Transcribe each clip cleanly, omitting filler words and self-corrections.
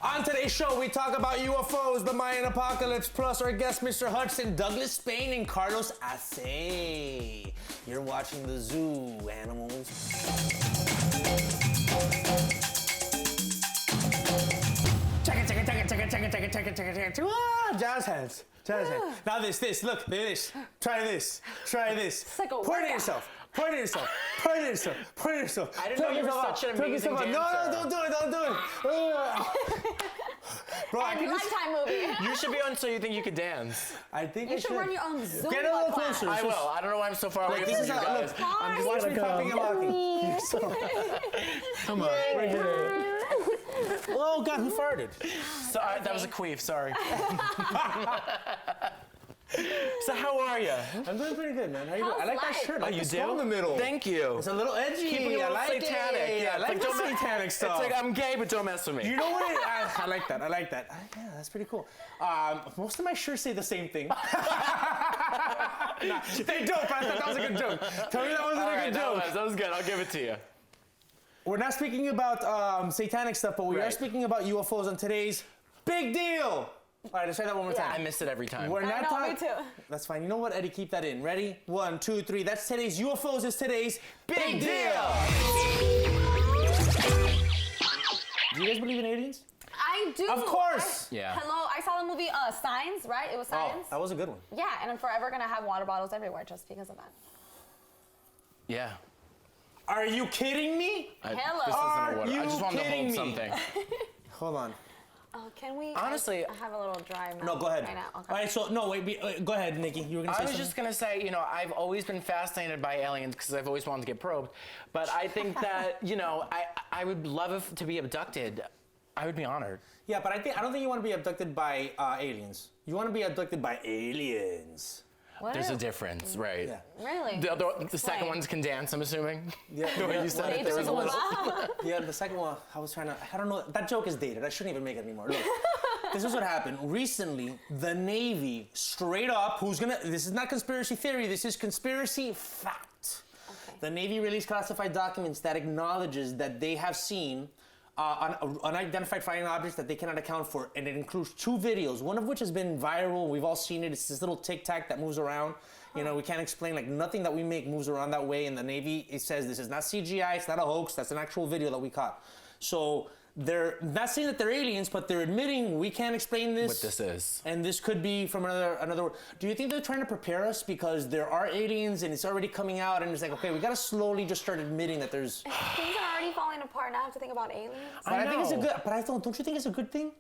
On today's show, we talk about UFOs, the Mayan Apocalypse, plus our guest, Mr. Hudson, Douglas Spain, and Carlos Asse. You're watching the zoo, animals. Check it. Ah, jazz hands. Jazz hands. Now this, look, this. Try this. It's like a Point workout. at yourself. Point at yourself. I didn't know you were such an amazing dancer. No, don't do it. Bro, I can just... Lifetime movie. You should be on So You Think You Could Dance. I think You I should run your own Zumba Get a little class. closer. I will. I don't know why I'm so far away Like, from this you is how, guys. look, I'm just watching popping and locking. Come on. Right here. Oh, God, who farted? Sorry, that was a queef, sorry. So how are you? I'm doing pretty good, man. How you doing? How's I like that life? shirt. Oh, Like you the do? skull in the middle. Thank you. It's a little edgy. Keeping it a I little like satanic. it. Yeah, I like the don't satanic stuff. It's like, I'm gay, but don't mess with me. You know what? I like that. Yeah, that's pretty cool. Most of my shirts say the same thing. Nah, they don't. I thought that was a good joke. Tell me that wasn't a good joke. That was good. I'll give it to you. We're not speaking about satanic stuff, but we are speaking about UFOs on today's Big Deal. All right, let's try that one more time. I miss it every time. We're I not know, talking. me too. That's fine. You know what, Eddie? Keep that in. Ready? 1, 2, 3. That's today's UFOs. Is today's Big Deal. Do you guys believe in aliens? I do. Of course. Yeah. Hello, I saw the movie Signs, right? It was Signs. Oh, that was a good one. Yeah, and I'm forever gonna have water bottles everywhere just because of that. Yeah. Are you kidding me? Hello. This isn't a water. you I just wanted to kidding hold me? something. Hold on. Oh, can we? Honestly- I have a little dry mouth. No, go ahead. Right now. Okay. All right, so no, wait, go ahead, Nikki. You were gonna say I was something? just gonna say, you know, I've always been fascinated by aliens because I've always wanted to get probed. But I think that, you know, I would love to be abducted. I would be honored. Yeah, but I don't think you want to be abducted by aliens. You want to be abducted by aliens. What There's is- a difference, right? Yeah. Really? The second ones can dance, I'm assuming. Yeah. The way you said it, there was a little. Yeah, the second one, I don't know. That joke is dated. I shouldn't even make it anymore. Look, this is what happened. Recently, the Navy, straight up, this is not conspiracy theory, this is conspiracy fact. Okay. The Navy released classified documents that acknowledges that they have seen unidentified flying objects that they cannot account for, and it includes 2 videos, one of which has been viral. We've all seen it. It's this little tic-tac that moves around. You know, we can't explain, like, nothing that we make moves around that way. And the Navy, it says this is not CGI, it's not a hoax, that's an actual video that we caught. So they're not saying that they're aliens, but they're admitting we can't explain this. What this is. And this could be from another. Do you think they're trying to prepare us because there are aliens and it's already coming out and it's like, okay, we gotta slowly just start admitting that there's. Things are already falling apart. Now I have to think about aliens. But I think it's a good. But don't you think it's a good thing?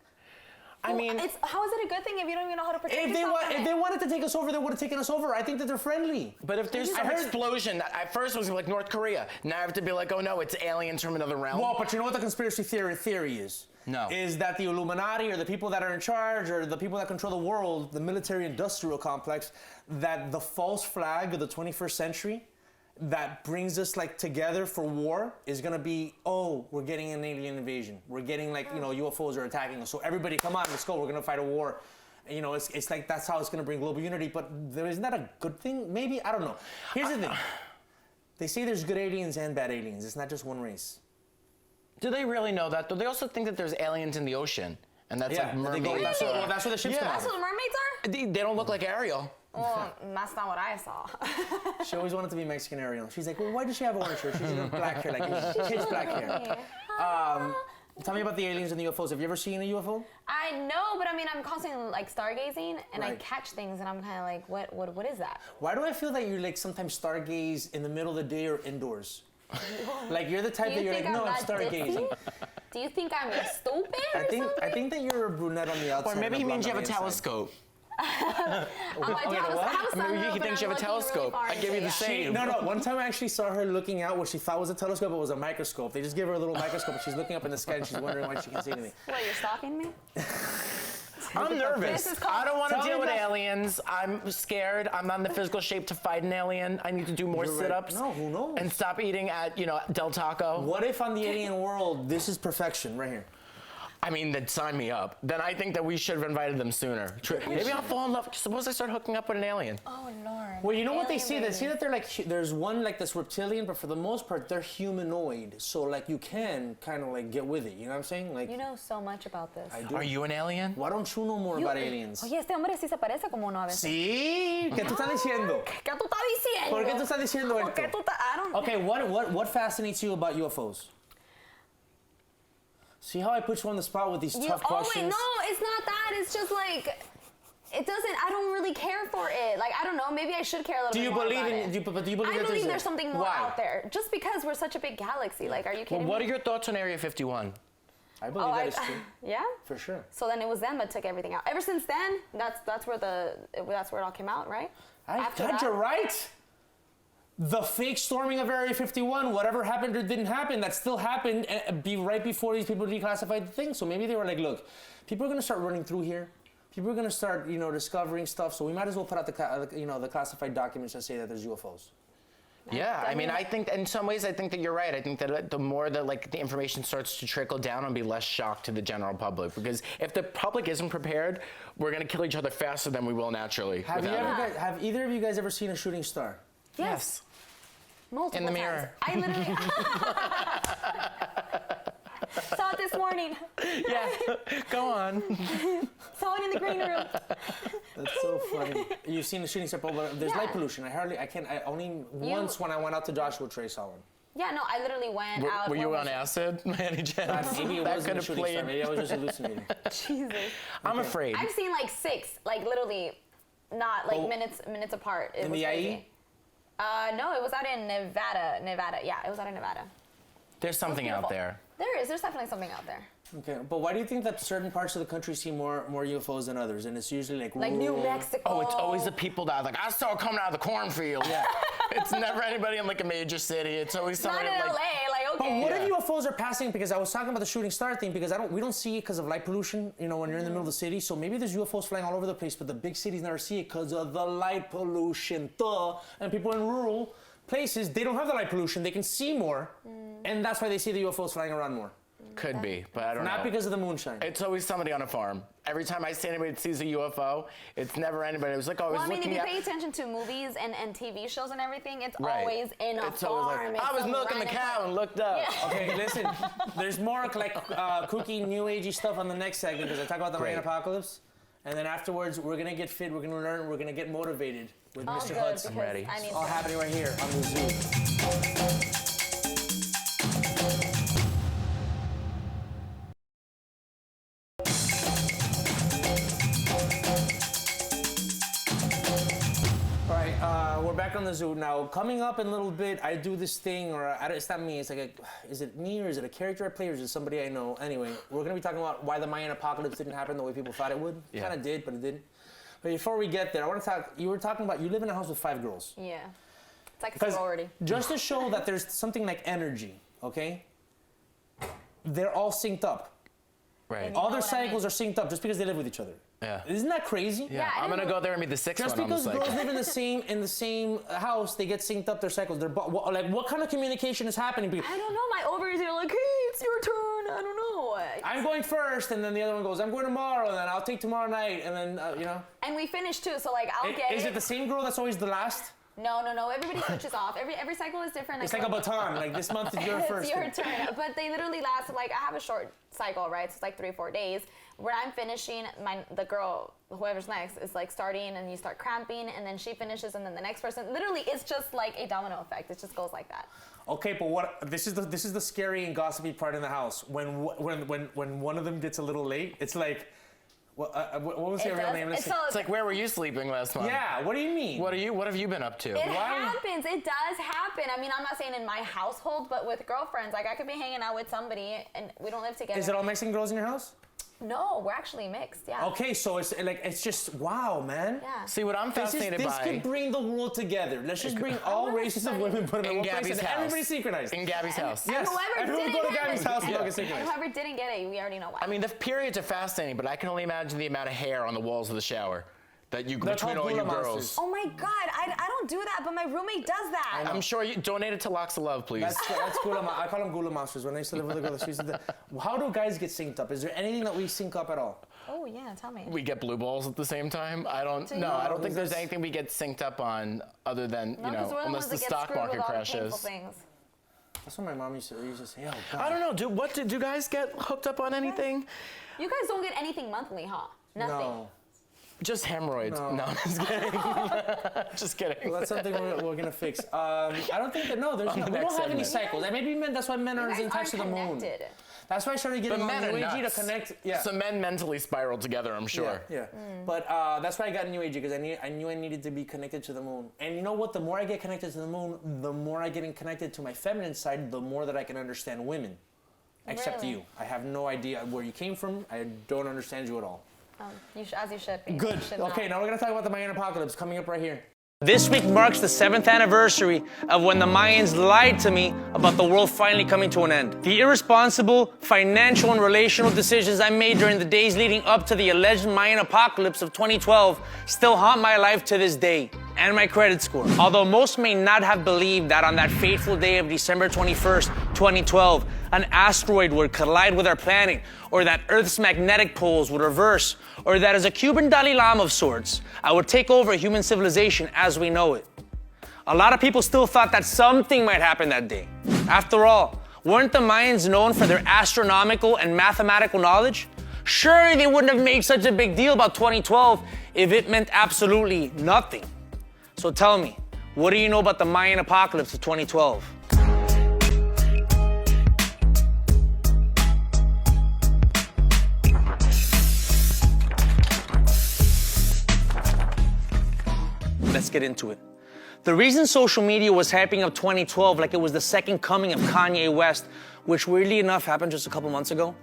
I mean, how is it a good thing if you don't even know how to protect If yourself? they wanted to take us over, they would have taken us over. I think that they're friendly. but if there's some explosion, at first it was like North Korea. Now I have to be like, oh no, it's aliens from another realm. Well, but you know what the conspiracy theory is? No. Is that the Illuminati or the people that are in charge or the people that control the world, the military-industrial complex, that the false flag of the 21st century that brings us like together for war is gonna be, oh, we're getting an alien invasion. We're getting like, you know, UFOs are attacking us. So everybody, come on, let's go. We're gonna fight a war. And, you know, it's like that's how it's gonna bring global unity. But isn't that a good thing? Maybe, I don't know. Here's the thing. They say there's good aliens and bad aliens. It's not just one race. Do they really know that? Do they also think that there's aliens in the ocean? And that's like mermaids? That's where the ships come That's out. what mermaids are? They don't look like Ariel. Well, that's not what I saw. She always wanted to be Mexican Ariel. She's like, well, why does she have orange hair? She's in black hair, like pitch black hair. Tell me about the aliens and the UFOs. Have you ever seen a UFO? I know, but I mean, I'm constantly like stargazing, and I Right. catch things, and I'm kind of like, what is that? Why do I feel that you like sometimes stargaze in the middle of the day or indoors? Like you're the type Do that you you're like, think no, I'm I'm that stargazing. ditzy? Do you think I'm stupid or I something? think that you're a brunette on the outside. Or maybe and he a means you blonde have a on the inside. telescope. I have a Maybe he sunroof, thinks and you have a I'm looking really telescope. far I give you into the it. same. No, one time I actually saw her looking out what she thought was a telescope, but it was a microscope. They just gave her a little microscope and she's looking up in the sky and she's wondering why she can see anything. What, you're stalking me? I'm nervous. This is called- I don't want to Tell deal me with about- aliens. I'm scared. I'm not in the physical shape to fight an alien. I need to do more You're right. sit-ups. No, who knows? And stop eating at, Del Taco. What if on the alien world, this is perfection right here? I mean, then sign me up. Then I think that we should have invited them sooner. Maybe I'll fall in love. Suppose I start hooking up with an alien. Oh Lord. Well, you know what they Alien see? They see baby. that they're like, there's one like this reptilian, but for the most part, they're humanoid. So like you can kind of like get with it. You know what I'm saying? Like, You know so much about this. I do. Are you an alien? Why don't you know more about aliens? Oye, este hombre sí se parece como uno a veces. Sí, ¿qué tú estás diciendo? ¿Qué tú estás diciendo? ¿Por qué tú estás diciendo ¿Por qué esto? tú estás? I don't. Okay, what fascinates you about UFOs? See how I put you on the spot with these tough questions? Wait, no, it's not that. It's just like, it doesn't. I don't really care for it. Like, I don't know. Maybe I should care a little Do bit you more believe about in? it. Do you believe I that believe there's something more Why? out there. Just because we're such a big galaxy. Like, are you kidding What are me? your thoughts on Area 51? I believe that is true. Yeah. For sure. So then it was them that took everything out. Ever since then, that's where it all came out, right? After God, that- you're right. The fake storming of Area 51, whatever happened or didn't happen, that still happened be right before these people declassified the thing. So maybe they were like, look, people are going to start running through here. People are going to start, discovering stuff. So we might as well put out the classified documents that say that there's UFOs. Yeah, I mean, I think in some ways, I think that you're right. I think that the more that like the information starts to trickle down, I'll be less shocked to the general public. Because if the public isn't prepared, we're gonna kill each other faster than we will naturally. Have either of you guys ever seen a shooting star? Yes. Multiple In the times. mirror. I literally saw it this morning. Yeah. Go on. Saw it in the green room. That's so funny. You've seen the shooting star, but there's light pollution. Once when I went out to Joshua Tree saw one. Yeah, no, I literally went out. Were you what on was it? acid, by any chance? Maybe it that wasn't could a have shooting star. played. Maybe I was just hallucinating. Jesus. I'm afraid. I've seen like 6, like literally, not like Oh. minutes apart. It In was the crazy. IE? No, it was out in Nevada. Yeah, it was out in Nevada. There's something out there. There's definitely something out there. Okay, but why do you think that certain parts of the country see more UFOs than others? And it's usually like New rural- Mexico. Oh, it's always the people that are like, I saw it coming out of the cornfield. Yeah. It's never anybody in like a major city. It's always Not somebody in like. LA. Like, But okay. what Yeah. if UFOs are passing? Because I was talking about the shooting star thing. Because we don't see it because of light pollution. When you're in the middle of the city. So maybe there's UFOs flying all over the place, but the big cities never see it because of the light pollution. Duh. And people in rural places, they don't have the light pollution. They can see more, and that's why they see the UFOs flying around more. Could be, but I don't know. Not because of the moonshine. It's always somebody on a farm. Every time I see anybody that sees a UFO, it's never anybody. It was like, oh, I was Well, I mean, if looking you at. pay attention to movies and TV shows and everything, it's Right. always in a It's always like, farm. It's I was some milking the random cow farm. and looked up. Yeah. Okay, listen. There's more like kooky, new agey stuff on the next segment because I talk about the Mayan Great. Apocalypse, and then afterwards we're gonna get fit, we're gonna learn, we're gonna get motivated with Oh, Mr. good, Hudson. because ready. I need All to- happening right here on the Zoo. All right, we're back on the Zoo now. Coming up in a little bit, I do this thing, it's not me. It's like, is it me or is it a character I play or is it somebody I know? Anyway, we're gonna be talking about why the Mayan Apocalypse didn't happen the way people thought it would. Yeah. Kind of did, but it didn't. But before we get there, I want to talk. You were talking about you live in a house with 5 girls. Yeah. It's like a Because sorority. just to show that there's something like energy, okay? They're all synced up. Right. And All know their what I mean? cycles are synced up just because they live with each other. Yeah. Isn't that crazy? Yeah, I I'm gonna didn't go there and be the sixth Just one on the because cycle. girls live in the same house, they get synced up their cycles. What kind of communication is happening? Because I don't know. My ovaries are like, hey, it's your turn. I don't know. I'm going first, and then the other one goes, I'm going tomorrow, and then I'll take tomorrow night, and then And we finish too, so like I'll get Is it the same girl that's always the last? No. Everybody switches off. Every cycle is different. It's like a baton. Like this month is your first. It's your turn. But they literally last, like, I have a short cycle, right? So it's like 3 or 4 days. When I'm finishing, the girl, whoever's next, is like starting and you start cramping and then she finishes and then the next person. Literally, it's just like a domino effect. It just goes like that. Okay, but this is the scary and gossipy part in the house. When one of them gets a little late, it's like, what was their real name? It's It's like, where were you sleeping last month? Yeah, what do you mean? What have you been up to? It happens. It does happen. I mean, I'm not saying in my household, but with girlfriends, like I could be hanging out with somebody and we don't live together. Is it all Mexican girls in your house? No, we're actually mixed. Yeah. Okay, so it's just wow, man. Yeah. See, what I'm fascinated This by. could bring the world together. Let's just bring all wanna races of study. women, put them in In one place, Gabby's and house. everybody's synchronized. In Gabby's house. Yes. And whoever Everyone didn't go to get Gabby's it, house and and y'all get synchronized. whoever didn't get it, we already know why. I mean, the periods are fascinating, but I can only imagine the amount of hair on the walls of the shower. that you They're between called all you gula girls. monsters. Oh my God, I don't do that, but my roommate does that. I'm sure you donated to Locks of Love, please. That's I call them gula monsters. When I used to live with a girl, she used to how do guys get synced up? Is there anything that we sync up at all? Oh yeah, tell me. We get blue balls at the same time. I don't think there's anything we get synced up on other than, No, 'cause we're the unless ones the that get stock screwed with market all the painful crashes. things. That's what my mom used to say. Oh, God. I don't know. Do guys get hooked up on anything? You guys don't get anything monthly, huh? Nothing. No. Just hemorrhoids. No. No, I'm just kidding. Just kidding. Well, that's something we're gonna fix. I don't think that. No, there's no. We next don't have any segment. cycles. Maybe men. That's why men You aren't guys in touch to the aren't moon. connected. That's why I started getting But on men New are Agey nuts. to connect. Yeah. So men mentally spiral together, I'm sure. Yeah. But that's why I got New Agey because I knew I needed to be connected to the moon. And you know what? The more I get connected to the moon, the more I get connected to my feminine side, the more that I can understand women. Except Really? you. I have no idea where you came from. I don't understand you at all. As you should be. Good. You should Okay, not. now we're gonna talk about the Mayan Apocalypse coming up right here. This week marks the 7th anniversary of when the Mayans lied to me about the world finally coming to an end. The irresponsible financial and relational decisions I made during the days leading up to the alleged Mayan apocalypse of 2012 still haunt my life to this day, and my credit score. Although most may not have believed that on that fateful day of December 21st, 2012, an asteroid would collide with our planet, or that Earth's magnetic poles would reverse, or that as a Cuban Dalai Lama of sorts, I would take over human civilization as we know it. A lot of people still thought that something might happen that day. After all, weren't the Mayans known for their astronomical and mathematical knowledge? Surely they wouldn't have made such a big deal about 2012 if it meant absolutely nothing. So tell me, what do you know about the Mayan apocalypse of 2012? Let's get into it. The reason social media was hyping up 2012 like it was the second coming of Kanye West, which weirdly enough happened just a couple months ago,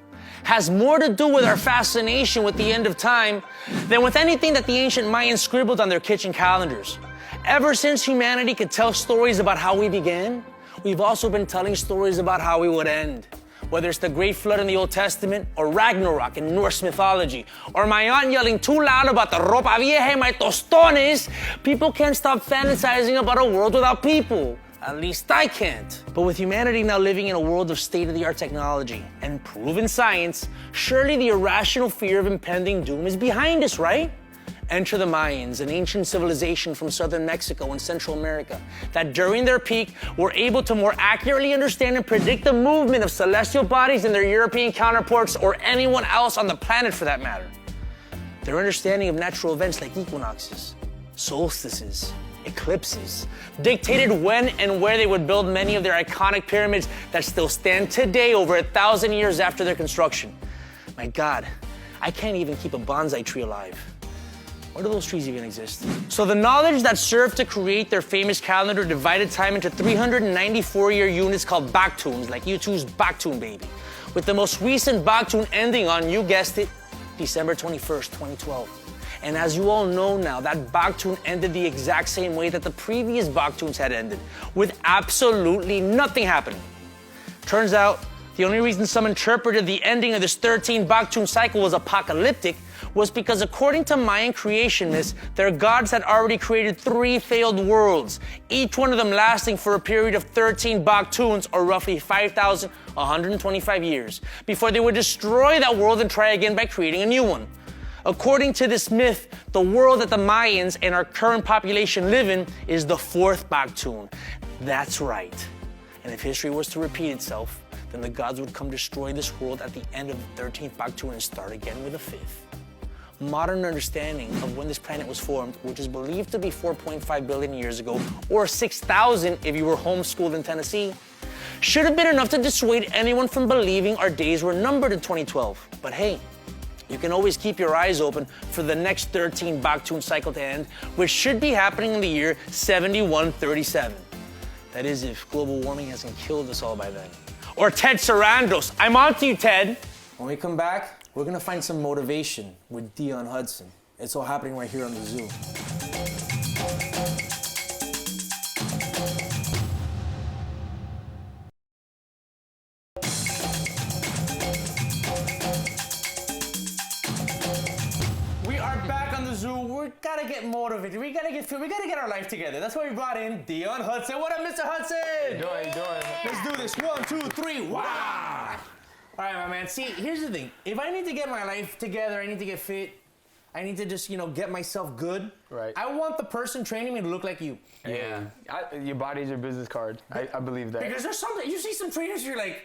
has more to do with our fascination with the end of time than with anything that the ancient Mayans scribbled on their kitchen calendars. Ever since humanity could tell stories about how we began, we've also been telling stories about how we would end. Whether it's the Great Flood in the Old Testament, or Ragnarok in Norse mythology, or my aunt yelling too loud about the ropa vieja y my tostones, people can't stop fantasizing about a world without people. At least I can't. But with humanity now living in a world of state-of-the-art technology and proven science, surely the irrational fear of impending doom is behind us, right? Enter the Mayans, an ancient civilization from southern Mexico and Central America that during their peak were able to more accurately understand and predict the movement of celestial bodies than their European counterparts or anyone else on the planet for that matter. Their understanding of natural events like equinoxes, solstices, eclipses dictated when and where they would build many of their iconic pyramids that still stand today over 1,000 years after their construction. My God, I can't even keep a bonsai tree alive. Where do those trees even exist? So the knowledge that served to create their famous calendar divided time into 394-year units called Baktuns, like U2's Baktun Baby, with the most recent Baktun ending on, you guessed it, December 21st, 2012. And as you all know now, that Baktun ended the exact same way that the previous Baktuns had ended, with absolutely nothing happening. Turns out, the only reason some interpreted the ending of this 13 Baktun cycle was apocalyptic was because according to Mayan creation myths, their gods had already created 3 failed worlds, each one of them lasting for a period of 13 Baktuns, or roughly 5,125 years, before they would destroy that world and try again by creating a new one. According to this myth, the world that the Mayans and our current population live in is the 4th Baktun. That's right. And if history was to repeat itself, then the gods would come destroy this world at the end of the 13th Baktun and start again with the 5th. Modern understanding of when this planet was formed, which is believed to be 4.5 billion years ago, or 6,000 if you were homeschooled in Tennessee, should have been enough to dissuade anyone from believing our days were numbered in 2012. But hey, you can always keep your eyes open for the next 13 Baktun cycle to end, which should be happening in the year 7137. That is, if global warming hasn't killed us all by then. Or Ted Sarandos. I'm on to you, Ted. When we come back, we're gonna find some motivation with Dion Hudson. It's all happening right here on the zoo. We are back on the zoo. We're gotta get motivated. We gotta get our life together. That's why we brought in Dion Hudson. What up, Mr. Hudson? How you doing? Let's do this. 1, 2, 3. Wow. All right, my man. See, here's the thing. If I need to get my life together, I need to get fit. I need to just, get myself good. Right. I want the person training me to look like you. Yeah. Your body's your business card. I believe that. Because there's something, you see some trainers, you're like,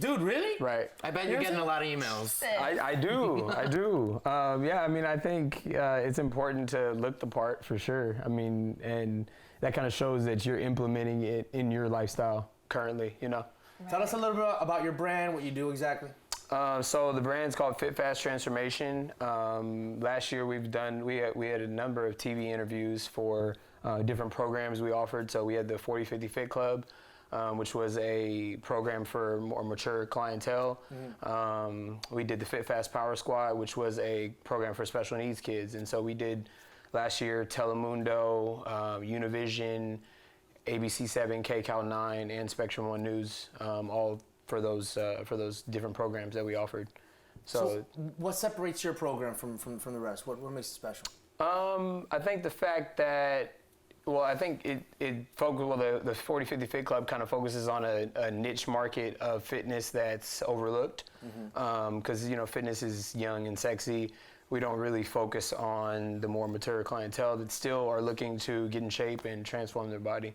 dude, really? Right. I bet you're getting a lot of emails. I do. Yeah, I mean, I think it's important to look the part for sure. I mean, and that kind of shows that you're implementing it in your lifestyle currently, Tell us a little bit about your brand, what you do exactly. So the brand's called Fit Fast Transformation. Last year we had a number of TV interviews for different programs we offered. So we had the 40-50 Fit Club, which was a program for more mature clientele. We did the Fit Fast Power Squad, which was a program for special needs kids. And so we did last year Telemundo, Univision, ABC7, KCAL 9, and Spectrum 1 News, all for those different programs that we offered. So what separates your program from the rest? What makes it special? I think the fact that, I think the 40-50 Fit Club kind of focuses on a niche market of fitness that's overlooked. Because, fitness is young and sexy. We don't really focus on the more mature clientele that still are looking to get in shape and transform their body.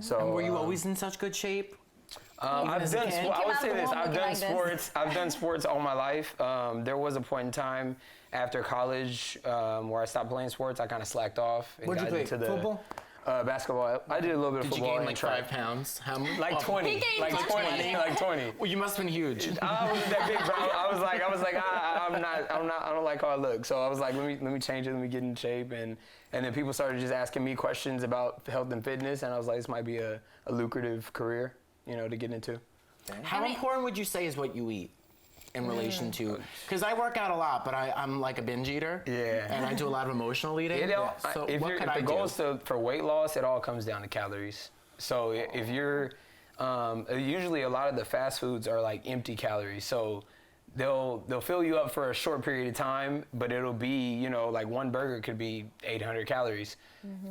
So, And were you always in such good shape? I've done. I would say this. I've done like sports. I've done sports all my life. There was a point in time after college where I stopped playing sports. I kind of slacked off and What'd you got play? into the Football? Basketball. I did a little bit of Did you football. gain and like track. 5 pounds? How much? Like 20. He gained Like 20. Like 20. Well, you must have been huge. I wasn't that big, bro. I was like, I don't like how I look. So I was like, let me change it. Let me get in shape. And then people started just asking me questions about health and fitness, and I was like, this might be a lucrative career, to get into. How important would you say is what you eat in relation to? Because I work out a lot, but I'm like a binge eater. Yeah. And I do a lot of emotional eating. So if what could the I goal do? is for weight loss, it all comes down to calories. So if you're, usually a lot of the fast foods are like empty calories. So they'll fill you up for a short period of time, but it'll be, like one burger could be 800 calories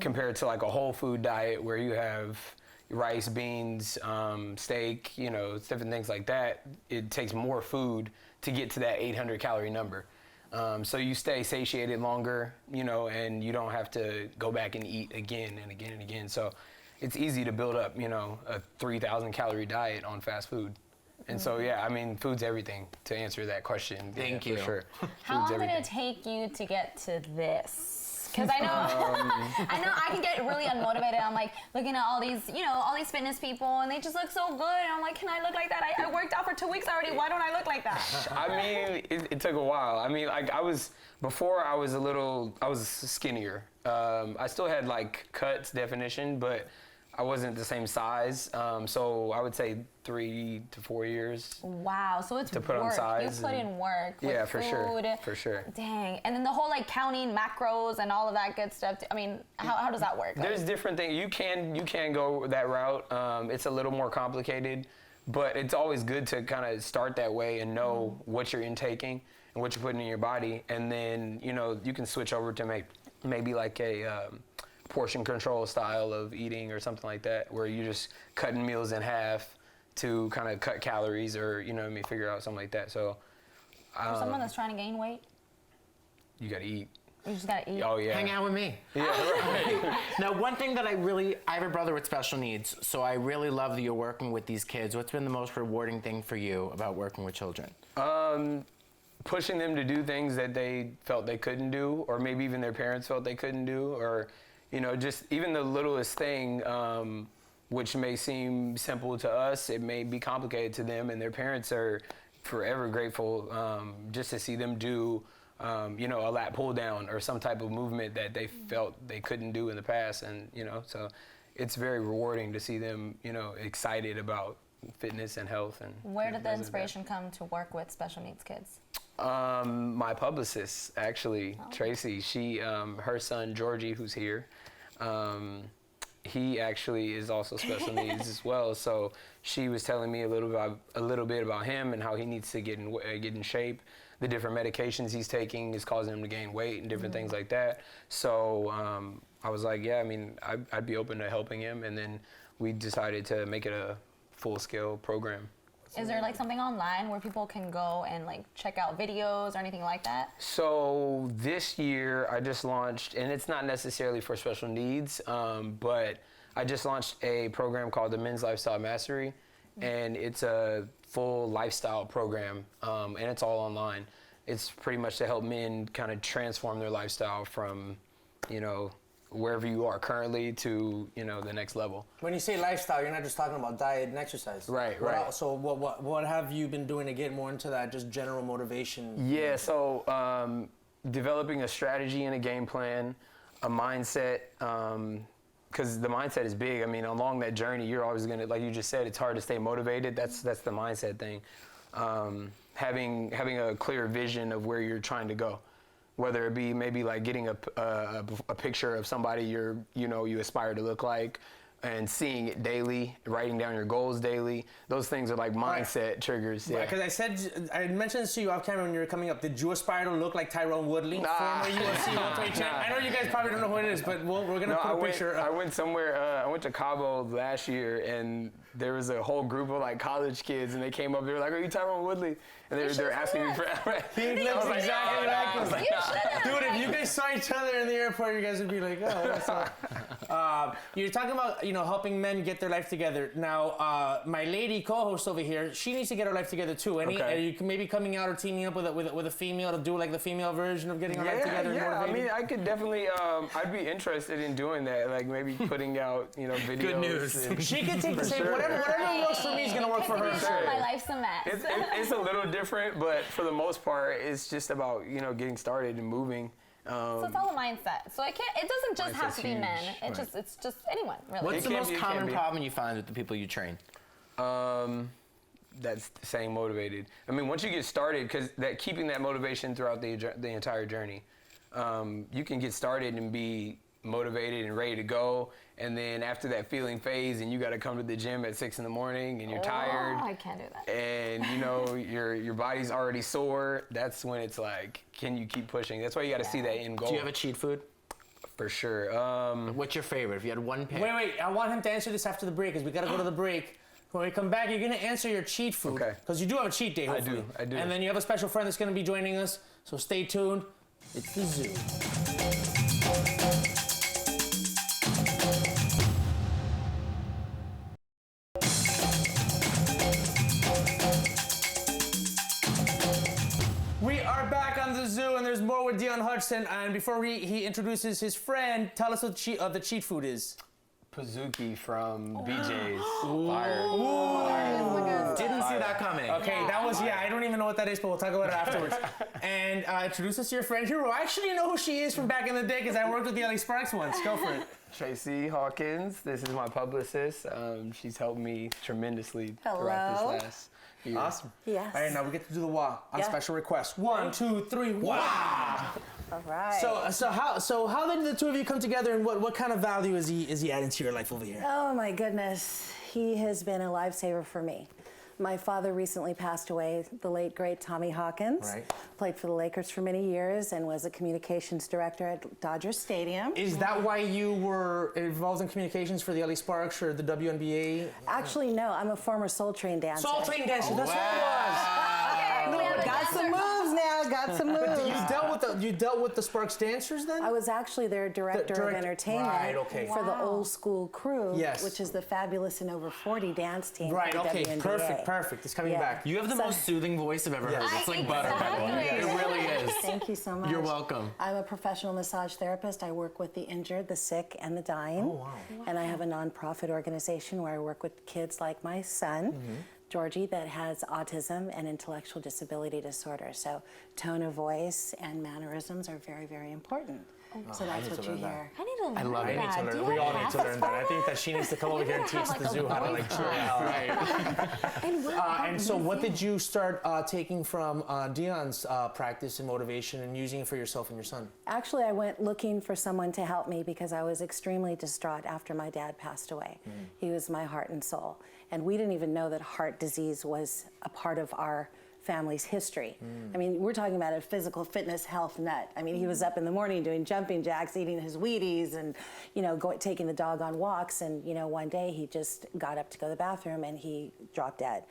compared to like a whole food diet where you have rice, beans, steak, different things like that. It takes more food to get to that 800 calorie number. So you stay satiated longer, and you don't have to go back and eat again and again and again. So it's easy to build up, a 3,000 calorie diet on fast food. And so, yeah, I mean, food's everything to answer that question. Thank For you. sure. How Food's long did everything. it take you to get to this? Because I know, I can get really unmotivated. I'm like looking at all these, all these fitness people, and they just look so good. And I'm like, can I look like that? I worked out for 2 weeks already. Why don't I look like that? I mean, it took a while. I mean, like I was skinnier. I still had like cuts definition, but I wasn't the same size. So I would say 3 to 4 years. Wow, so it's To put on work. size You put and- in work. Yeah, with for food. sure. For sure. Dang. And then the whole like counting macros and all of that good stuff. I mean, how does that work? There's different things. You can go that route. It's a little more complicated, but it's always good to kind of start that way and know what you're intaking and what you're putting in your body, and then you can switch over to maybe like a portion control style of eating or something like that, where you're just cutting meals in half to kind of cut calories, or figure out something like that. So For someone that's trying to gain weight, you gotta eat. you just gotta eat. Oh yeah. Hang out with me. Yeah, right. Now, one thing that I have a brother with special needs, so I really love that you're working with these kids. What's been the most rewarding thing for you about working with children? Pushing them to do things that they felt they couldn't do, or maybe even their parents felt they couldn't do, or just even the littlest thing, which may seem simple to us, it may be complicated to them, and their parents are forever grateful just to see them do a lat pull down or some type of movement that they felt they couldn't do in the past. And so it's very rewarding to see them excited about fitness and health. And Where did the things like that. inspiration come to work with special needs kids? My publicist, actually, Tracy, she, her son, Georgie, who's here, he actually is also special needs as well. So she was telling me a little bit about him and how he needs to get in shape. the different medications he's taking is causing him to gain weight and different things like that. So I was like, yeah, I mean, I'd be open to helping him. And then we decided to make it a full-scale program. Is there like something online where people can go and like check out videos or anything like that? So this year I just launched, and it's not necessarily for special needs, but I just launched a program called the Men's Lifestyle Mastery, and it's a full lifestyle program, and it's all online. It's pretty much to help men kind of transform their lifestyle from, you know, wherever you are currently to, you know, the next level. When you say lifestyle, you're not just talking about diet and exercise. Right, What right. else? So what have you been doing to get more into that, just general motivation? Yeah, so developing a strategy and a game plan, a mindset, because the mindset is big. I mean, along that journey, you're always gonna, like you just said, it's hard to stay motivated. That's the mindset thing. Having a clear vision of where you're trying to go, whether it be maybe like getting a picture of somebody you aspire to look like, and seeing it daily, writing down your goals daily. Those things are like mindset triggers. Yeah. Because I mentioned this to you off camera when you were coming up. Did you aspire to look like Tyrone Woodley, former UFC welterweight champ? I know you guys probably don't know who it is, but we're gonna put a picture. I went somewhere. I went to Cabo last year, and there was a whole group of like college kids, and they came up. They were like, "Are you Tyrone Woodley?" And they're asking me for. He looks exactly like him. Dude, if you guys saw each other in the airport, you guys would be like, "Oh, what's up?" You're talking about helping men get their life together. Now, my lady co-host over here, she needs to get her life together too. Are you maybe coming out or teaming up with a female to do like the female version of getting her life together? Yeah, I mean, I could definitely. I'd be interested in doing that. Like maybe putting out videos. Good news. She can take the same. Whatever works for me is gonna work for her. Sure. My life's a mess. It's a little different, but for the most part, it's just about getting started and moving. So it's all a mindset. So it doesn't just have to be men. It's just anyone, really. What's the most common problem you find with the people you train? That's staying motivated. I mean, once you get started, because keeping that motivation throughout the entire journey, you can get started and be motivated and ready to go, and then after that feeling fades and you got to come to the gym at 6 a.m. and you're tired. I can't do that. And your body's already sore. That's when it's like, can you keep pushing? That's why you got to see that end goal. Do you have a cheat food? For sure. What's your favorite? If you had one pick. Wait, I want him to answer this after the break, because we got to go to the break. When we come back, you're going to answer your cheat food. Okay. Because you do have a cheat day, hopefully. I do. And then you have a special friend that's going to be joining us, so stay tuned. It's the Zoo. We are back on the Zoo, and there's more with Dion Hudson. And before he introduces his friend, tell us what the cheat food is. Pazuki from BJ's. Fire. Didn't see that coming. Okay, that was, I don't even know what that is, but we'll talk about it afterwards. And introduce us to your friend here, who I actually know who she is from back in the day, because I worked with the LA Sparks once. Go for it. Tracy Hawkins. This is my publicist. She's helped me tremendously throughout this last year. Awesome. Yes. All right, now we get to do the wah on special request. 1, 2, 3, wah! All right. So how did the two of you come together, and what kind of value is he adding to your life over here? Oh my goodness, he has been a lifesaver for me. My father recently passed away, the late great Tommy Hawkins. Right. Played for the Lakers for many years and was a communications director at Dodger Stadium. Is that why you were involved in communications for the LA Sparks or the WNBA? Actually, no, I'm a former Soul Train dancer. Soul Train dancer, that's what it was. No, got some moves now, got some moves. You dealt with the Sparks dancers then? I was actually their director of entertainment right, okay. for the old school crew, Yes. which is the fabulous and over 40 dance team Right, for the okay, WNBA. perfect. It's coming back. You have the most soothing voice I've ever heard. It's like butter. Exactly. It really is. Thank you so much. You're welcome. I'm a professional massage therapist. I work with the injured, the sick, and the dying. Oh, wow. And I have a nonprofit organization where I work with kids like my son, Georgie, that has autism and intellectual disability disorder. So tone of voice and mannerisms are very, very important. So that's what you hear. I need to learn I love it. that. I need to Do learn. you We all have need to classes learn that. I for think that she needs to come over here and teach the Zoo how to like chill out. And so what did you start taking from Dion's practice and motivation and using it for yourself and your son? Actually, I went looking for someone to help me because I was extremely distraught after my dad passed away. He was my heart and soul. And we didn't even know that heart disease was a part of our family's history. I mean, we're talking about a physical fitness health nut. I mean, he was up in the morning doing jumping jacks, eating his Wheaties, and, you know, taking the dog on walks. And, you know, one day he just got up to go to the bathroom and he dropped dead.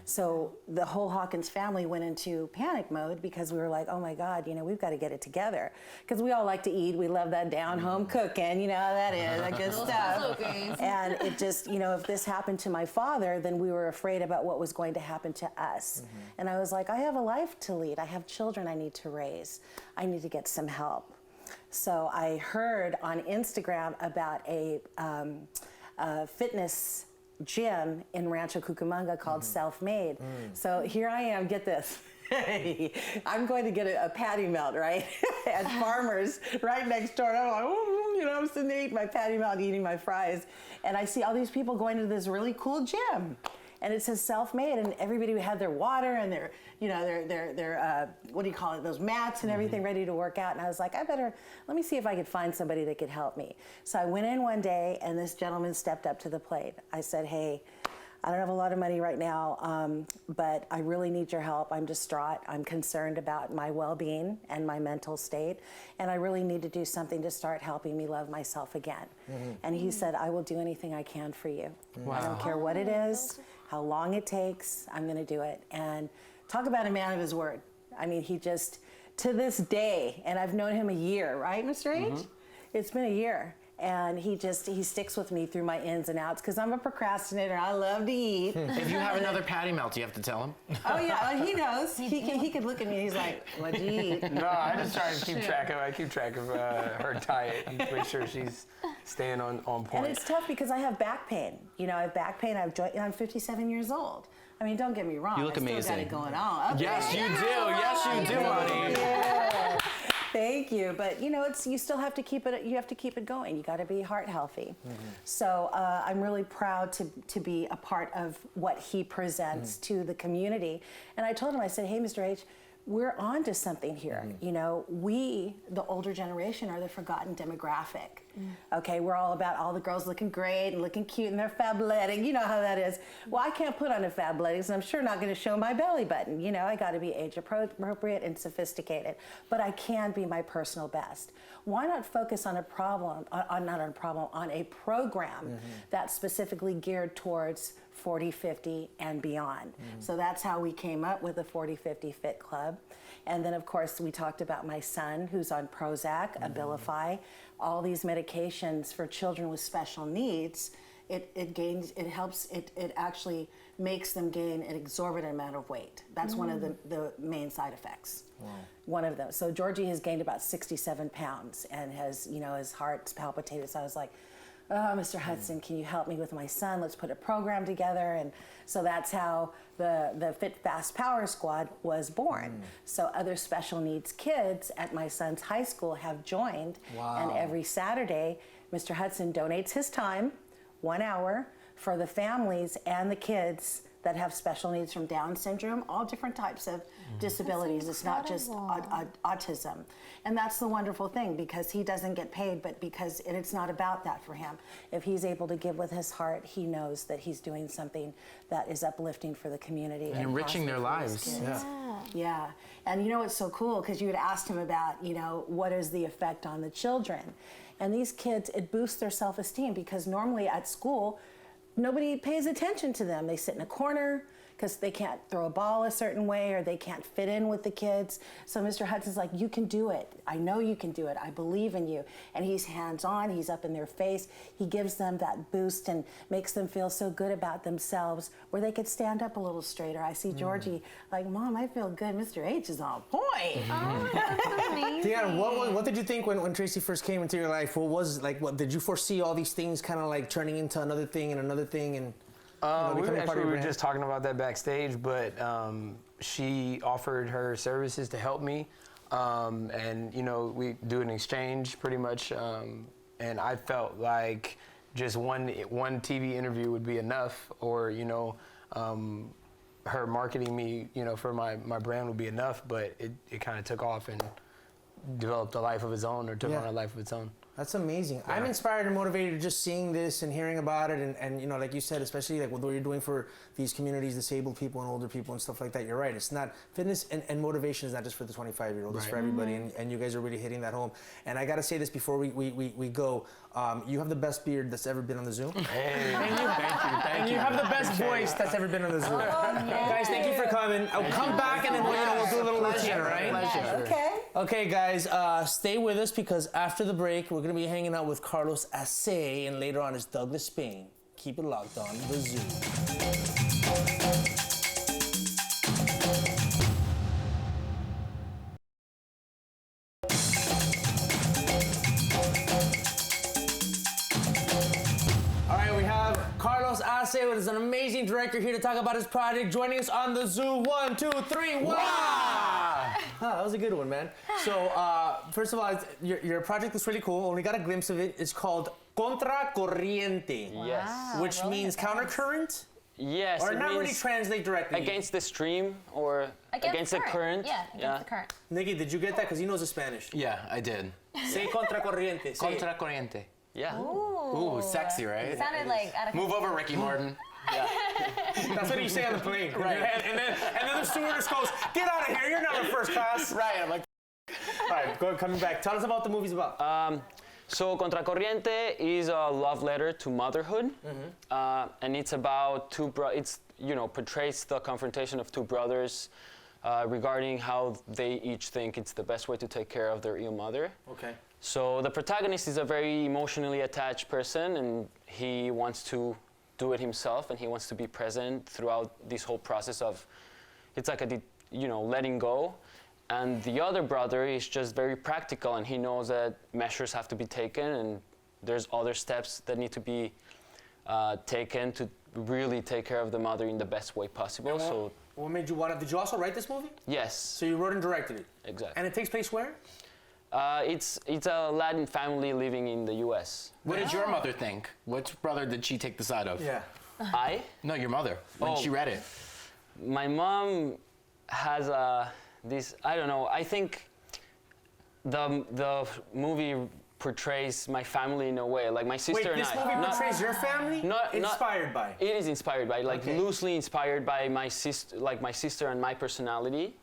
So the whole Hawkins family went into panic mode because we were like, oh my God, you know, we've got to get it together. Because we all like to eat. We love that down home cooking, you know how that is, that good stuff. And it just, you know, if this happened to my father, then we were afraid about what was going to happen to us. And I was like, I have a life to lead. I have children I need to raise. I need to get some help. So I heard on Instagram about a fitness gym in Rancho Cucamonga called Self-Made. So here I am, get this. I'm going to get a patty melt, right? At Farmers right next door. And I'm like, oh, you know, I'm sitting there eating my patty melt, eating my fries. And I see all these people going to this really cool gym. And it says Self-Made, and everybody had their water and their, you know, their what do you call it, those mats and everything ready to work out. And I was like, let me see if I could find somebody that could help me. So I went in one day, and this gentleman stepped up to the plate. I said, hey, I don't have a lot of money right now, but I really need your help. I'm distraught. I'm concerned about my well-being and my mental state, and I really need to do something to start helping me love myself again. And he said, I will do anything I can for you. I don't care what it is, how long it takes, I'm going to do it. And talk about a man of his word. I mean, he just, to this day, and I've known him a year, right, Mr. H? It's been a year. And he sticks with me through my ins and outs because I'm a procrastinator. I love to eat. If you have another patty melt, you have to tell him. Oh yeah, well, he knows. He could look at me. And he's like, "What'd you eat?" No, I just try to keep track of. I keep track of her diet and make sure she's staying on point. And it's tough because I have back pain. You know, I have back pain. I'm 57 years old. I mean, don't get me wrong. You look amazing. I still got it going on. Okay. Yes, you do. Yes, you do, honey. Yeah. Thank you, but you know, you still have to keep it. You have to keep it going. You got to be heart healthy. So I'm really proud to be a part of what he presents to the community. And I told him, I said, hey, Mr. H, we're on to something here. You know, we, the older generation, are the forgotten demographic. Okay, we're all about all the girls looking great and looking cute and they're fabletic. You know how that is. Well, I can't put on a fabletics and I'm sure not going to show my belly button. You know, I got to be age appropriate and sophisticated, but I can be my personal best. Why not focus on a problem, on a program that's specifically geared towards 40, 50, and beyond. So that's how we came up with the 40, 50 Fit Club. And then, of course, we talked about my son who's on Prozac, Abilify, all these medications for children with special needs. It actually makes them gain an exorbitant amount of weight. That's one of the main side effects. Wow. One of them. So Georgie has gained about 67 pounds and has, you know, his heart's palpitated. So I was like, oh, Mr. Hudson, can you help me with my son? Let's put a program together. And so that's how the Fit Fast Power Squad was born. So other special needs kids at my son's high school have joined. Wow. And every Saturday, Mr. Hudson donates his time, 1 hour, for the families and the kids that have special needs from Down syndrome, all different types of disabilities. It's not just autism. And that's the wonderful thing, because he doesn't get paid, but because it's not about that for him. If he's able to give with his heart, he knows that he's doing something that is uplifting for the community. And enriching their lives. Yeah. And you know what's so cool, because you had asked him about, you know, what is the effect on the children? And these kids, it boosts their self-esteem, because normally at school, nobody pays attention to them. They sit in a corner because they can't throw a ball a certain way or they can't fit in with the kids. So Mr. Hudson's like, you can do it. I know you can do it. I believe in you. And he's hands-on. He's up in their face. He gives them that boost and makes them feel so good about themselves where they could stand up a little straighter. I see Georgie like, Mom, I feel good. Mr. H is on point. Oh, that's amazing. Dion, what did you think when Tracy first came into your life? What did you foresee all these things kind of like turning into another thing and another thing? And we were just talking about that backstage, but she offered her services to help me, and you know, we do an exchange pretty much, and I felt like just one TV interview would be enough, or you know, her marketing me, you know, for my brand would be enough, but it kind of took off, and developed a life of its own or took on a life of its own. That's amazing. I'm inspired and motivated just seeing this and hearing about it, and you know, like you said, especially like what you're doing for these communities, disabled people and older people and stuff like that. You're right. It's not fitness and motivation is not just for the 25-year-old. It's for everybody, and you guys are really hitting that home. And I gotta say this before we go. You have the best beard that's ever been on the Zoom. Hey, And you have the best voice that's ever been on the Zoom. Guys, thank you for coming. I'll come back and then we'll do a little routine, right? Okay. Okay, guys, stay with us because after the break, we're going to be hanging out with Carlos Asse, and later on is Douglas Spain. Keep it locked on the Zoo. All right, we have Carlos Asse, who is an amazing director here to talk about his project. Joining us on the Zoo. 1, 2, 3, wow! That was a good one, man. So, first of all, your project looks really cool. Only got a glimpse of it. It's called Contracorriente. Yes. Which means countercurrent? Yes. Or it not really means translate directly. against the stream or against the current. Yeah, against the current. Nikki, did you get that? Because he knows the Spanish. Yeah, I did. Say contracorriente. Say it. Contracorriente. Yeah. Ooh, sexy, right? It sounded like out of Move over, Ricky Martin. That's what you say on the plane. Right. And then the stewardess goes, get out of here, you're not in first class. Right, I'm like, All right, coming back. Tell us about the movie's about. So Contracorriente is a love letter to motherhood, and it's about portrays the confrontation of two brothers regarding how they each think it's the best way to take care of their ill mother. Okay. So the protagonist is a very emotionally attached person, and he wants to do it himself, and he wants to be present throughout this whole process of, it's like letting go. And the other brother is just very practical, and he knows that measures have to be taken, and there's other steps that need to be taken to really take care of the mother in the best way possible. So What made you want to? Did you also write this movie? yes, So you wrote and directed it. exactly. And it takes place where? It's a Latin family living in the U.S. what did your mother think? Which brother did she take the side of? Yeah. I. No, your mother, when she read it. My mom has this, I don't know, I think the movie portrays my family in a way, like my sister Wait, and this I. movie portrays your family? not- Inspired by? It is inspired by, like Okay. loosely inspired by my sister and my personality.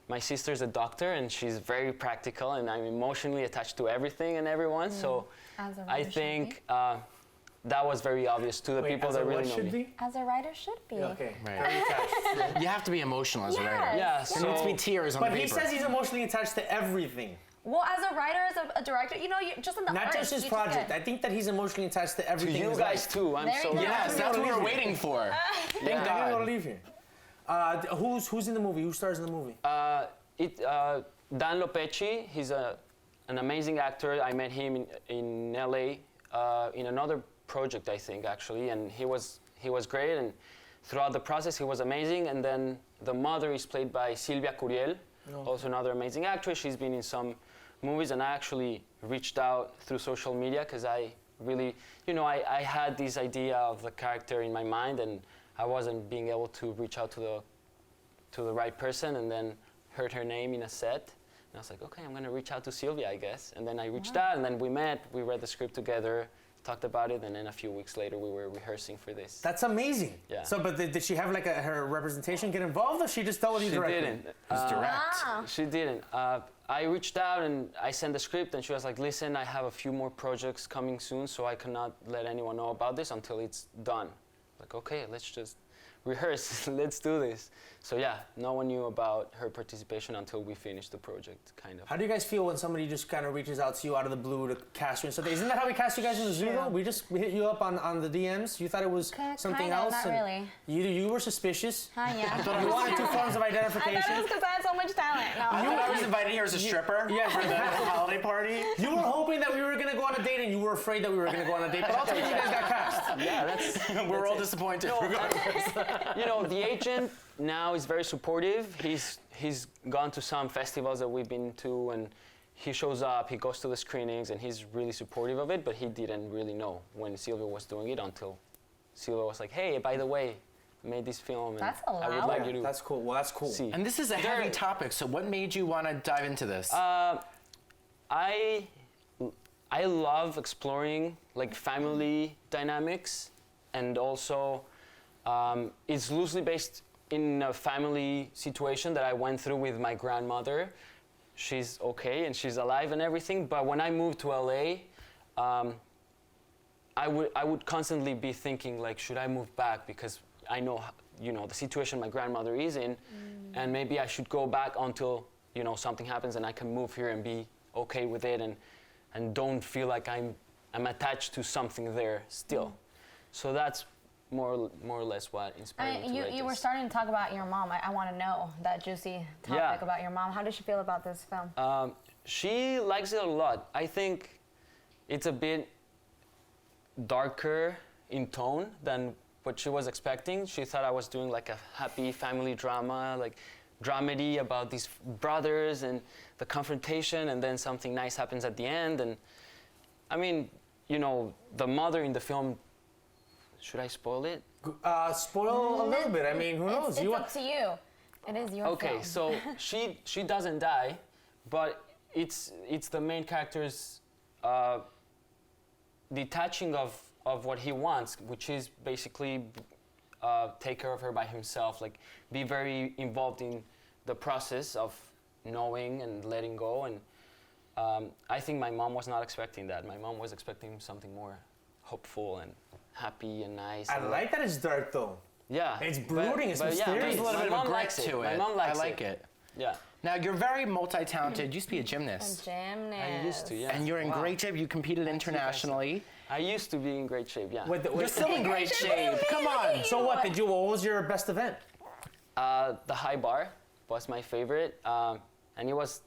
My sister's a doctor, and she's very practical, and I'm emotionally attached to everything and everyone, so As a I writer should think that was very obvious to the Wait, people as that a really what know should me. be? As a writer should be. Okay. Right. Very attached. You have to be emotional as a writer. Yeah, There needs to be so tears on But the he paper. says he's emotionally attached to everything. Well, as a writer, as a director, you just in the Not arts, just his you project. get- I think that he's emotionally attached to to everything in you his guys life. too, I'm There so you go. Yes, that's what we're waiting for. Thank God. I'm gonna leave here. Who's in the movie? Who stars in the movie? Dan Lopecci, he's an amazing actor. I met him in LA in another project, I think, actually, and he was great. And throughout the process, he was amazing. And then the mother is played by Silvia Curiel, also another amazing actress. She's been in some movies, and I actually reached out through social media because I really, I had this idea of the character in my mind, and I wasn't being able to reach out to the right person, and then heard her name in a set. And I was like, okay, I'm gonna reach out to Sylvia, I guess. And then I reached out, and then we met, we read the script together, talked about it, and then a few weeks later we were rehearsing for this. That's amazing. Yeah. So, but did she have like her representation get involved, or she just dealt with you She directly? didn't. It's direct. She didn't. I reached out and I sent the script, and she was like, listen, I have a few more projects coming soon, so I cannot let anyone know about this until it's done. Like, okay, let's just rehearse, let's do this. So yeah, no one knew about her participation until we finished the project, kind of. How do you guys feel when somebody just kind of reaches out to you out of the blue to cast you and stuff? Isn't that how we cast you guys in the Zoo? Though? We hit you up on the DMs. You thought it was something kind of, else. not and really. You were suspicious. Yeah. You wanted two forms of I identification. thought it was because I had so much talent. No. I thought I was invited here as a stripper Yeah. for the holiday party. You were hoping that we were gonna go on a date, and you were afraid that we were gonna go on a date. But ultimately, you guys got cast. Yeah, that's. We're all disappointed. The agent now is very supportive. He's gone to some festivals that we've been to, and he shows up, he goes to the screenings, and he's really supportive of it, but he didn't really know when Silvia was doing it until Silvia was like, hey, by the way, I made this film, and That's I would allowed. like you to That's cool. Well, that's cool. see. And this is a heavy topic, so what made you want to dive into this? I love exploring like family dynamics, and also it's loosely based in a family situation that I went through with my grandmother. She's okay and she's alive and everything, but when I moved to LA, I would constantly be thinking like, should I move back, because I know the situation my grandmother is in, and maybe I should go back until something happens and I can move here and be okay with it, and don't feel like I'm attached to something there still. So that's more or less what inspired me to write You were this. starting to talk about your mom. I want to know that juicy topic about your mom. How did she feel about this film? She likes it a lot. I think it's a bit darker in tone than what she was expecting. She thought I was doing like a happy family drama, like dramedy about these brothers and the confrontation, and then something nice happens at the end. And I mean, the mother in the film, should I spoil it? Spoil a little bit. I mean, who knows? It's up to you. It is your film. Okay, so she doesn't die, but it's the main character's detaching of what he wants, which is basically take care of her by himself, like be very involved in the process of knowing and letting go. And I think my mom was not expecting that. My mom was expecting something more hopeful and happy and nice. I like that it's dark though. Yeah. It's brooding, it's mysterious. There's a little my bit mom of grit likes it. to My it. mom likes I like it. Yeah. Now, you're very multi-talented. You used to be a gymnast. Gymnast. I used to, yeah. And you're in great shape. You competed internationally. I used to be in great shape, yeah. You're still in great shape. Come on. So what was your best event? The high bar was my favorite, and it was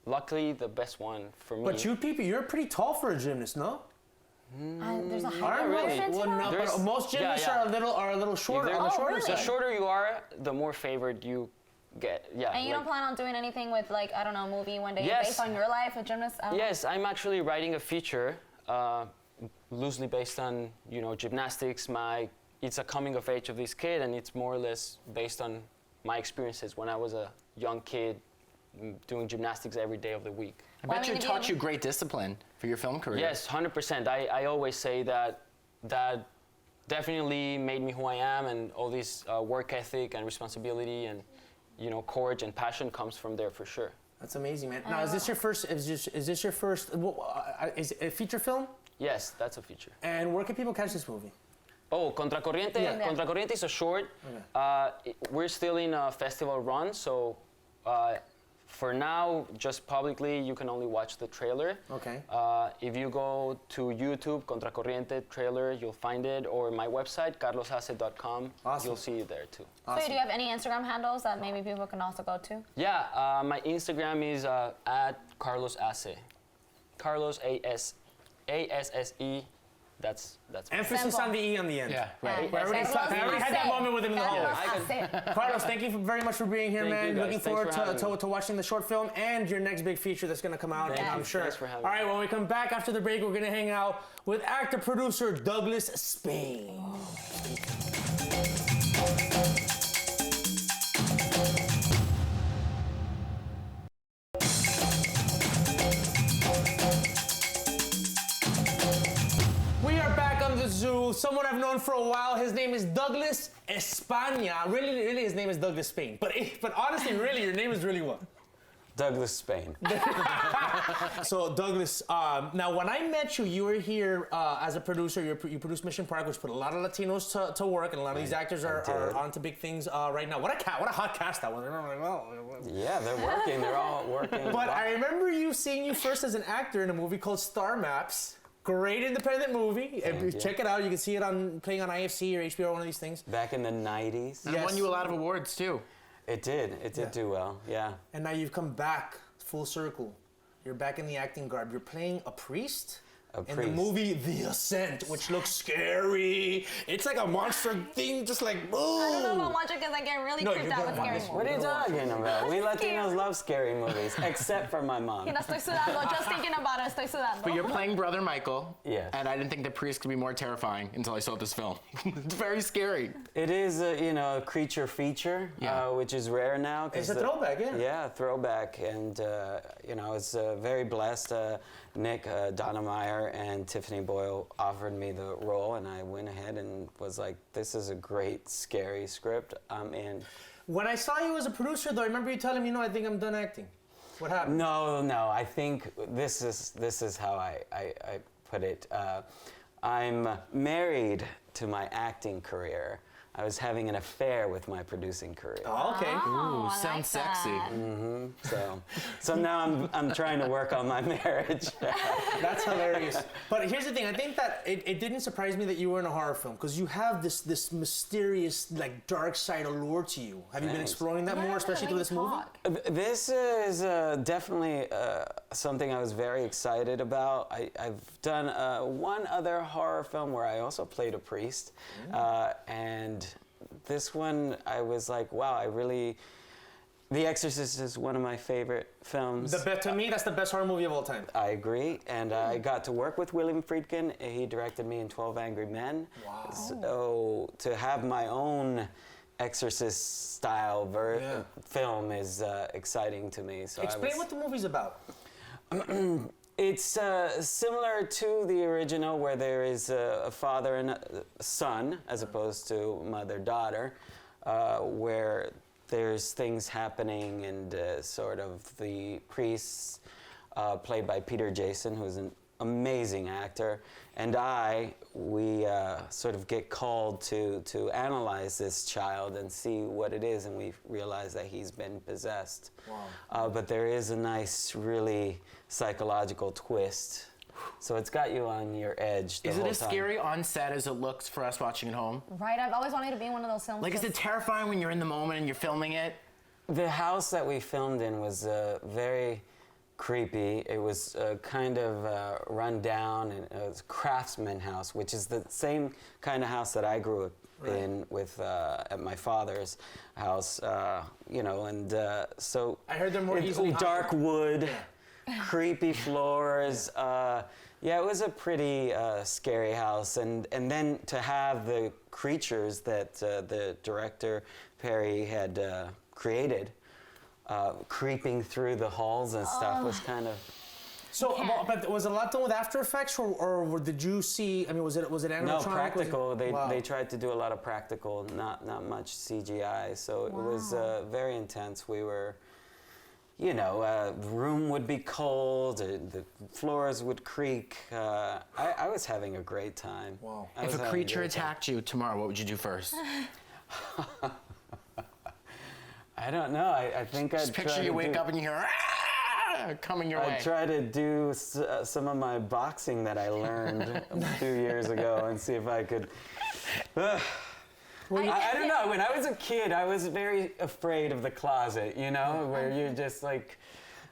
luckily the best one for me. But you're pretty tall for a gymnast, no? There's a Aren't high really? percentage Well, no, There's- but most gymnasts yeah. are a little shorter on the shorter really? The side. shorter you are, the more favored you get. Yeah. And you like- don't plan on doing anything with, like, I don't know, movie one day Yes. based on your life, a gymnast? I don't know. Yes, I'm actually writing a feature, loosely based on gymnastics. It's a coming of age of this kid, and it's more or less based on my experiences when I was a young kid doing gymnastics every day of the week. I Well, bet I mean, it if taught you- you great discipline for your film career. Yes, 100%. I always say that definitely made me who I am, and all this work ethic and responsibility and courage and passion comes from there for sure. That's amazing, man. Now, is this your first? Is this your first? Is it a feature film? Yes, that's a feature. And where can people catch this movie? Oh, Contracorriente. Yeah. Contracorriente is a short. We're still in a festival run, so for now, just publicly, you can only watch the trailer. Okay. If you go to YouTube, Contracorriente trailer, you'll find it, or my website, carlosasse.com, Awesome. you'll see it there too. So do you have any Instagram handles that maybe people can also go to? Yeah, my Instagram is at Carlos Asse. Carlos A-S-S-E. That's Emphasis Simple. on the E on the end. Yeah, right. I already had that moment with him in the hallway. Carlos Carlos, thank you very much for being here, Thank man. you, guys. Looking Thanks forward for having me. to watching the short film and your next big feature that's going to come out, Thank I'm you. sure. Thanks for having All me. right, when we come back after the break, we're going to hang out with actor-producer Douglas Spain. We are back on the zoo. Someone I've known for a while. His name is Douglas España. Really, his name is Douglas Spain. But honestly, really, your name is really what? Douglas Spain. So Douglas, now when I met you, you were here as a producer. You produced Mission Park, which put a lot of Latinos to work, and a lot of these actors are onto big things right now. What a hot cast that was. Yeah, they're working. They're all working. But I remember seeing you first as an actor in a movie called Star Maps. Great independent movie. you. Check it out. You can see it playing on IFC or HBO, one of these things. Back in the 90s. And it won you a lot of awards too. It did. It did do well. Yeah. And now you've come back full circle. You're back in the acting garb. You're playing a priest? a In priest. the movie The Ascent, which looks scary. It's like a monster thing, just like, I don't know about watching because I get really No, creeped you're out gonna with watch scary this. movies. What are you talking about? We Scary. Latinos love scary movies, except for my mom. Mira, estoy sudando. Just thinking about it, estoy sudando. But you're playing Brother Michael. Yes. And I didn't think the priest could be more terrifying until I saw this film. It's very scary. It is, a creature feature, Yeah. which is rare now. 'Cause It's a throwback, yeah. Yeah, throwback. And, I was very blessed. Nick Donnemeyer and Tiffany Boyle offered me the role, and I went ahead and was like, this is a great, scary script. I'm in. When I saw you as a producer, though, I remember you telling me, no, I think I'm done acting. What happened? No. I think this is how I put it. I'm married to my acting career. I was having an affair with my producing career. Oh, okay. Oh, I Sounds sexy. that. So now I'm trying to work on my marriage. That's hilarious. But here's the thing. I think that it didn't surprise me that you were in a horror film because you have this mysterious, like, dark side allure to you. Have you been Thanks. exploring that more, especially through this movie? This is definitely something I was very excited about. I've done one other horror film where I also played a priest, and this one I was like, wow, The Exorcist is one of my favorite films. To me, that's the best horror movie of all time. I agree, and I got to work with William Friedkin. He directed me in 12 Angry Men. Wow. So to have my own Exorcist-style film is exciting to me. So Explain what the movie's about. It's similar to the original, where there is a father and a son, as opposed to mother-daughter, where there's things happening, and sort of the priests, played by Peter Jason, who's an amazing actor, and we sort of get called to analyze this child and see what it is, and we realize that he's been possessed. Wow. But there is a nice, really psychological twist. So it's got you on your edge the Is it whole as time. scary on set as it looks for us watching at home? Right, I've always wanted to be in one of those films. Like, is it terrifying when you're in the moment and you're filming it? The house that we filmed in was very creepy. It was kind of run down, and it was a craftsman house, which is the same kind of house that I grew up in with at my father's house, and so I heard they're more it's easily dark wood, creepy floors. It was a pretty scary house, and then to have the creatures that the director Perry had created creeping through the halls and stuff was kind of. So, but was it a lot done with After Effects, or did you see? I mean, was it animatronic? No, practical. Wow. They tried to do a lot of practical, not much CGI. So it was very intense. We were, the room would be cold, the floors would creak. I was having a great time. Wow. I was If a having creature great time. attacked you tomorrow, what would you do first? I don't know. I think I'd Just try picture you to wake do, up and you hear, coming your way. I'd try to do some of my boxing that I learned a few years ago and see if I could. I don't know. When I was a kid, I was very afraid of the closet, where you're just like,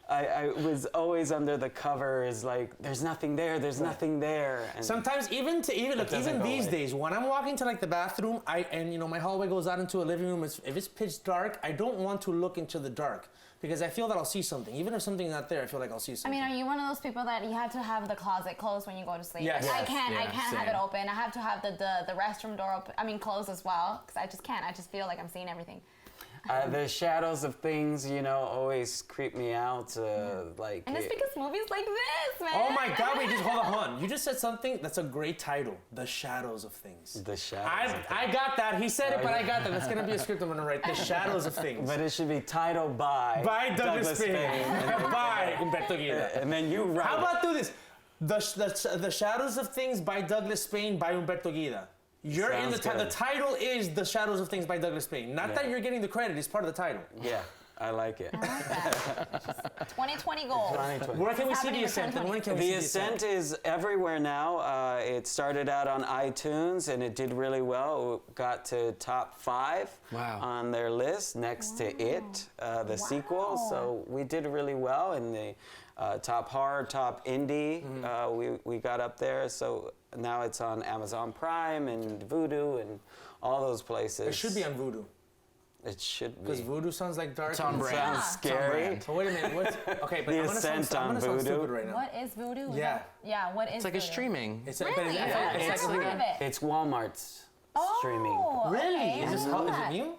I was always under the covers, like, there's nothing there, there's nothing there. And Sometimes even doesn't go these away. days, when I'm walking to like the bathroom, my hallway goes out into a living room. If it's pitch dark, I don't want to look into the dark because I feel that I'll see something. Even if something's not there, I feel like I'll see I something. mean, are you one of those people that you have to have the closet closed when you go to sleep? Yes. I Yes, can't yeah, have it same. open. I have to have the restroom door open. I mean, closed as well, because I just can't. I just feel like I'm seeing everything. the shadows of things, always creep me out. Like. And it's because movies like this, man. Oh my God! Wait, just hold on. You just said something. That's a great title. The Shadows of Things. The shadows. I got that. He said it, but I got that. That's gonna be a script I'm gonna write. The Shadows of Things. But it should be titled by Douglas Spain. By Humberto Guida. And then you write. How about do this? The Shadows of Things by Douglas Spain by Humberto Guida. You're in the Sounds title. good. The title is The Shadows of Things by Douglas Spain. Not that you're getting the credit. It's part of the title. Yeah, I like it. 2020 goals. 2020. Where can we It's see happening The in Ascent? And 2020. when can we The see Ascent is everywhere now. It started out on iTunes and it did really well. It got to top 5 Wow. on their list next to It, the sequel. So we did really well, and top horror, top indie. We got up there, so now it's on Amazon Prime and Vudu and all those places. It should be on Voodoo. It should be. Because Voodoo sounds like dark. It's on and- brand. Sounds scary. So wait a minute. What's, okay, but The I'm gonna sound, Ascent I'm on gonna sound Voodoo. stupid right now. What is voodoo? Is Yeah. that- yeah, what is It's like a voodoo? streaming. It's Really? like, but I've it's never like heard of it. It's Walmart's Oh, streaming. really? okay. Is, this, I didn't know is it that. new?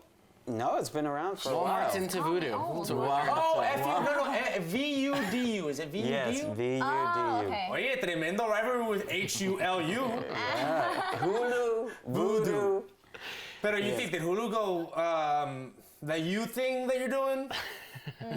No, it's been around for a while. Walmart's into voodoo. Oh, So Walmart. Oh, V-U-D-U. Is it V-U-D-U? Yes, V-U-D-U. Oh, okay. Oye, tremendo rivalry with H-U-L-U. Hulu, Voodoo. Pero you think, did Hulu go, the U thing that you're doing?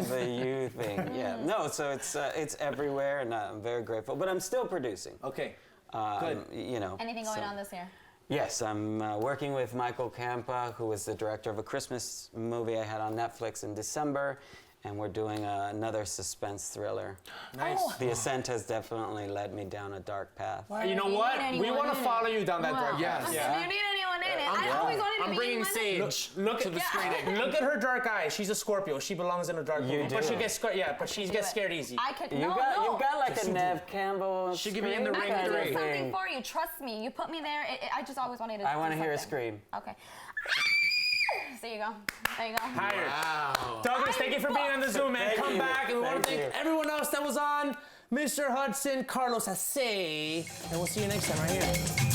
The you thing, yeah. No, so it's everywhere, and I'm very grateful. But I'm still producing. Okay. Good. You know. Anything going so- on this year? Yes, I'm working with Michael Campa, who was the director of a Christmas movie I had on Netflix in December, and we're doing another suspense thriller. Nice. The Ascent has definitely led me down a dark path. You know Do you what? need We anyone want to in follow it? you down that Wow. dark Yes. path. Do you need anyone in it? I always wanted to I'm be bringing in one. Sage Look to at the screening. Look at her dark eyes. She's a Scorpio. She belongs in a dark You movie. But do. she gets scared. Yeah, but she gets scared easy. I could. You no, got no. like a Nev Campbell. She could be in the scream ring I kind could of do three. something thing. for you. Trust me. You put me there. I just always wanted to. I want to do hear a something. scream. Okay. There you go. There you go. Hired. Wow. Douglas, thank you for being on the Zoom, man. Thank Come you. back. And we want to Thank thank you. everyone else that was on. Mr. Hudson, Carlos Asse. And we'll see you next time right here.